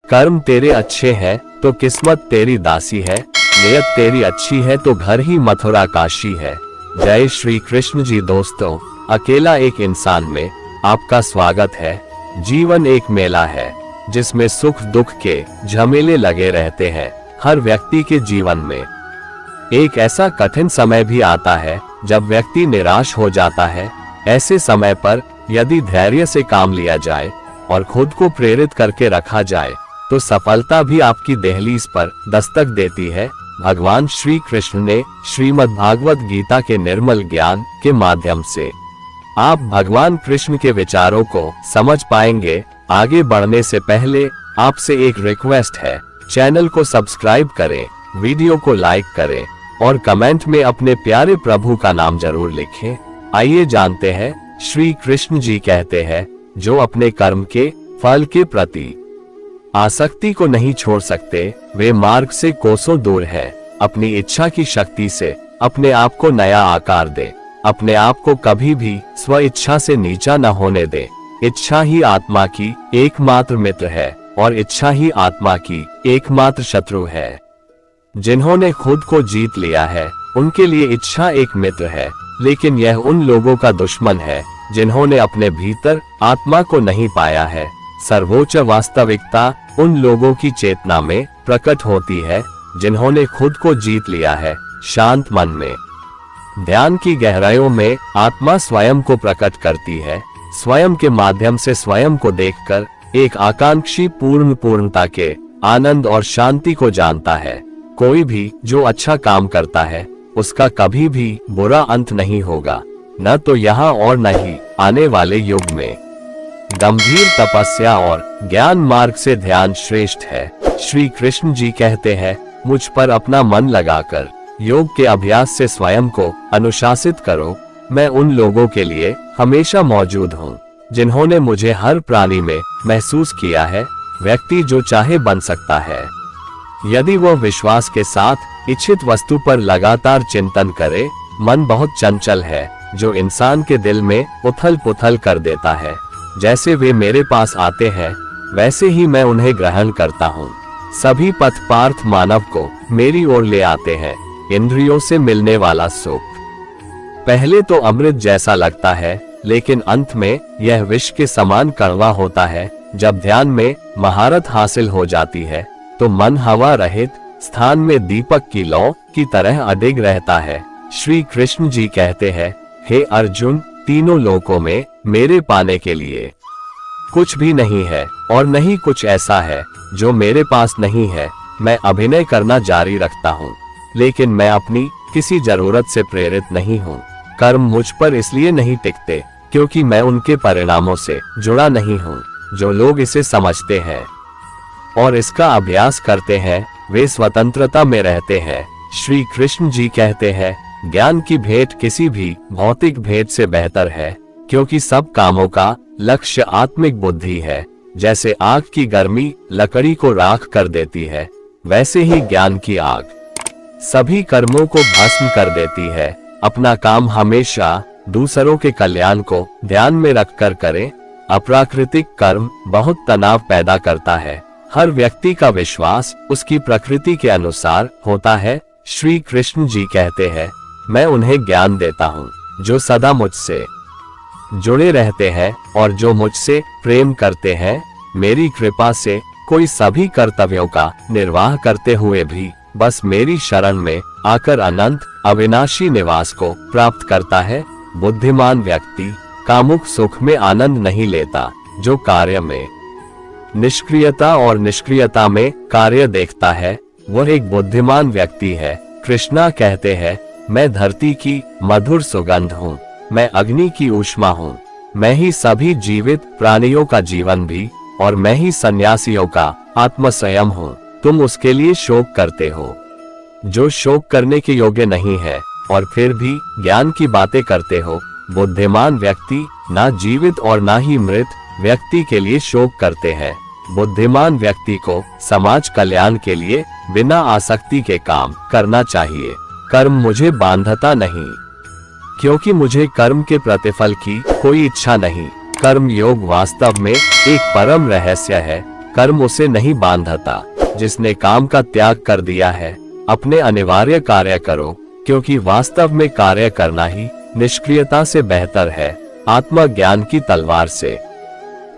कर्म तेरे अच्छे हैं तो किस्मत तेरी दासी है, नियत तेरी अच्छी है तो घर ही मथुरा काशी है। जय श्री कृष्ण जी। दोस्तों, अकेला एक इंसान में आपका स्वागत है। जीवन एक मेला है जिसमें सुख दुख के झमेले लगे रहते हैं। हर व्यक्ति के जीवन में एक ऐसा कठिन समय भी आता है जब व्यक्ति निराश हो जाता है। ऐसे समय पर यदि धैर्य से काम लिया जाए और खुद को प्रेरित करके रखा जाए तो सफलता भी आपकी दहलीज पर दस्तक देती है। भगवान श्री कृष्ण ने श्रीमद् भागवत गीता के निर्मल ज्ञान के माध्यम से आप भगवान कृष्ण के विचारों को समझ पाएंगे। आगे बढ़ने से पहले आपसे एक रिक्वेस्ट है, चैनल को सब्सक्राइब करें, वीडियो को लाइक करें और कमेंट में अपने प्यारे प्रभु का नाम जरूर लिखें। आइए जानते हैं, श्री कृष्ण जी कहते हैं, जो अपने कर्म के फल के प्रति आसक्ति को नहीं छोड़ सकते वे मार्ग से कोसों दूर हैं। अपनी इच्छा की शक्ति से अपने आप को नया आकार दे। अपने आप को कभी भी स्व इच्छा से नीचा न होने दे। इच्छा ही आत्मा की एकमात्र मित्र है और इच्छा ही आत्मा की एकमात्र शत्रु है। जिन्होंने खुद को जीत लिया है उनके लिए इच्छा एक मित्र है, लेकिन यह उन लोगों का दुश्मन है जिन्होंने अपने भीतर आत्मा को नहीं पाया है। सर्वोच्च वास्तविकता उन लोगों की चेतना में प्रकट होती है जिन्होंने खुद को जीत लिया है। शांत मन में ध्यान की गहराइयों में आत्मा स्वयं को प्रकट करती है। स्वयं के माध्यम से स्वयं को देखकर एक आकांक्षी पूर्णता के आनंद और शांति को जानता है। कोई भी जो अच्छा काम करता है उसका कभी भी बुरा अंत नहीं होगा, न तो यहाँ और न ही आने वाले युग में। गंभीर तपस्या और ज्ञान मार्ग से ध्यान श्रेष्ठ है। श्री कृष्ण जी कहते हैं, मुझ पर अपना मन लगाकर योग के अभ्यास से स्वयं को अनुशासित करो। मैं उन लोगों के लिए हमेशा मौजूद हूँ जिन्होंने मुझे हर प्राणी में महसूस किया है। व्यक्ति जो चाहे बन सकता है यदि वह विश्वास के साथ इच्छित वस्तु पर लगातार चिंतन करे। मन बहुत चंचल है जो इंसान के दिल में उथल पुथल कर देता है। जैसे वे मेरे पास आते हैं वैसे ही मैं उन्हें ग्रहण करता हूँ। सभी पथ पार्थ मानव को मेरी ओर ले आते हैं। इंद्रियों से मिलने वाला सुख पहले तो अमृत जैसा लगता है, लेकिन अंत में यह विष के समान कड़वा होता है। जब ध्यान में महारत हासिल हो जाती है तो मन हवा रहित स्थान में दीपक की लौ की तरह अडिग रहता है। श्री कृष्ण जी कहते हैं, हे अर्जुन, तीनों लोकों में मेरे पाने के लिए कुछ भी नहीं है और नहीं कुछ ऐसा है जो मेरे पास नहीं है। मैं अभिनय करना जारी रखता हूँ, लेकिन मैं अपनी किसी जरूरत से प्रेरित नहीं हूँ। कर्म मुझ पर इसलिए नहीं टिकते क्योंकि मैं उनके परिणामों से जुड़ा नहीं हूँ। जो लोग इसे समझते हैं और इसका अभ्यास करते हैं वे स्वतंत्रता में रहते हैं। श्री कृष्ण जी कहते हैं, ज्ञान की भेंट किसी भी भौतिक भेंट से बेहतर है, क्योंकि सब कामों का लक्ष्य आत्मिक बुद्धि है। जैसे आग की गर्मी लकड़ी को राख कर देती है, वैसे ही ज्ञान की आग सभी कर्मों को भस्म कर देती है। अपना काम हमेशा दूसरों के कल्याण को ध्यान में रखकर करें। अप्राकृतिक कर्म बहुत तनाव पैदा करता है। हर व्यक्ति का विश्वास उसकी प्रकृति के अनुसार होता है। श्री कृष्ण जी कहते हैं, मैं उन्हें ज्ञान देता हूँ जो सदा मुझसे जुड़े रहते हैं और जो मुझसे प्रेम करते हैं। मेरी कृपा से कोई सभी कर्तव्यों का निर्वाह करते हुए भी बस मेरी शरण में आकर अनंत अविनाशी निवास को प्राप्त करता है। बुद्धिमान व्यक्ति कामुक सुख में आनंद नहीं लेता, जो कार्य में निष्क्रियता और निष्क्रियता में कार्य देखता है वह एक बुद्धिमान व्यक्ति है। कृष्णा कहते हैं, मैं धरती की मधुर सुगंध हूँ, मैं अग्नि की ऊष्मा हूँ, मैं ही सभी जीवित प्राणियों का जीवन भी और मैं ही सन्यासियों का आत्म संयम हूँ। तुम उसके लिए शोक करते हो जो शोक करने के योग्य नहीं है और फिर भी ज्ञान की बातें करते हो। बुद्धिमान व्यक्ति ना जीवित और ना ही मृत व्यक्ति के लिए शोक करते हैं। बुद्धिमान व्यक्ति को समाज कल्याण के लिए बिना आसक्ति के काम करना चाहिए। कर्म मुझे बांधता नहीं, क्योंकि मुझे कर्म के प्रतिफल की कोई इच्छा नहीं। कर्म योग वास्तव में एक परम रहस्य है। कर्म उसे नहीं बांधता। जिसने काम का त्याग कर दिया है, अपने अनिवार्य कार्य करो, क्योंकि वास्तव में कार्य करना ही निष्क्रियता से बेहतर है। आत्मज्ञान की तलवार से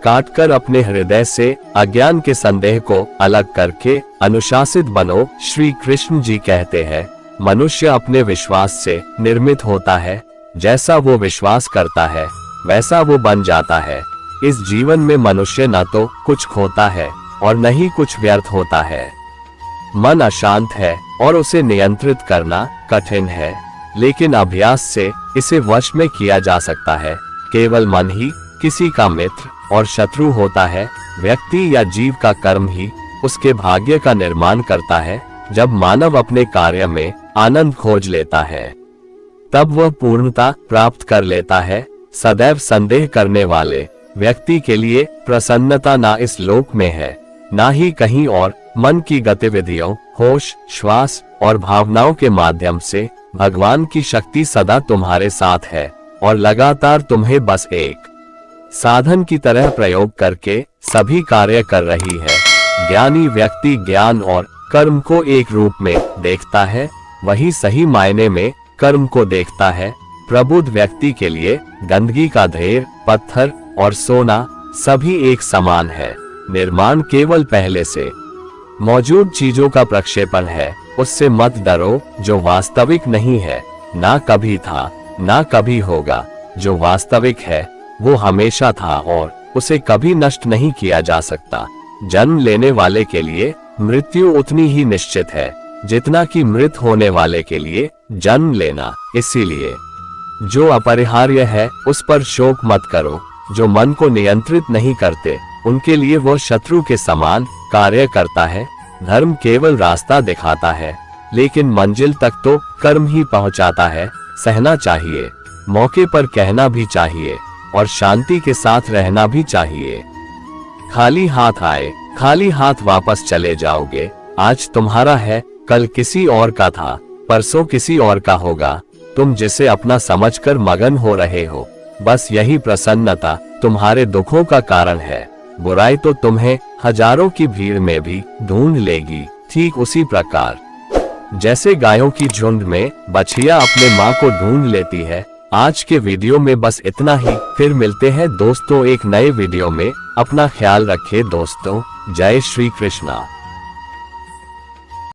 काटकर अपने हृदय से अज्ञान के संदेह को अलग करके अनुशासित बनो। श्री कृष्ण जी कहते हैं, मनुष्य अपने विश्वास से निर्मित होता है। जैसा वो विश्वास करता है वैसा वो बन जाता है। इस जीवन में मनुष्य न तो कुछ खोता है और न ही कुछ व्यर्थ होता है। मन अशांत है और उसे नियंत्रित करना कठिन है, लेकिन अभ्यास से इसे वश में किया जा सकता है। केवल मन ही किसी का मित्र और शत्रु होता है। व्यक्ति या जीव का कर्म ही उसके भाग्य का निर्माण करता है। जब मानव अपने कार्य में आनंद खोज लेता है, तब वह पूर्णता प्राप्त कर लेता है। सदैव संदेह करने वाले व्यक्ति के लिए प्रसन्नता ना इस लोक में है, ना ही कहीं और। मन की गतिविधियों, होश, श्वास और भावनाओं के माध्यम से भगवान की शक्ति सदा तुम्हारे साथ है और लगातार तुम्हें बस एक साधन की तरह प्रयोग करके सभी कार्य कर रही है। ज्ञानी व्यक्ति ज्ञान और कर्म को एक रूप में देखता है, वही सही मायने में कर्म को देखता है। प्रबुद्ध व्यक्ति के लिए गंदगी का ढेर, पत्थर और सोना सभी एक समान है। निर्माण केवल पहले से मौजूद चीजों का प्रक्षेपण है। उससे मत डरो जो वास्तविक नहीं है, ना कभी था ना कभी होगा। जो वास्तविक है वो हमेशा था और उसे कभी नष्ट नहीं किया जा सकता। जन्म लेने वाले के लिए मृत्यु उतनी ही निश्चित है जितना कि मृत होने वाले के लिए जन्म लेना। इसीलिए जो अपरिहार्य है उस पर शोक मत करो। जो मन को नियंत्रित नहीं करते उनके लिए वह शत्रु के समान कार्य करता है। धर्म केवल रास्ता दिखाता है, लेकिन मंजिल तक तो कर्म ही पहुंचाता है। सहना चाहिए, मौके पर कहना भी चाहिए और शांति के साथ रहना भी चाहिए। खाली हाथ आए, खाली हाथ वापस चले जाओगे। आज तुम्हारा है, कल किसी और का था, परसों किसी और का होगा। तुम जिसे अपना समझकर मगन हो रहे हो, बस यही प्रसन्नता तुम्हारे दुखों का कारण है। बुराई तो तुम्हें हजारों की भीड़ में भी ढूंढ लेगी। ठीक उसी प्रकार जैसे गायों की झुंड में बछिया अपने माँ को ढूंढ लेती है। आज के वीडियो में बस इतना ही। फिर मिलते हैं दोस्तों एक नए वीडियो में। अपना ख्याल रखें दोस्तों। जय श्री कृष्णा।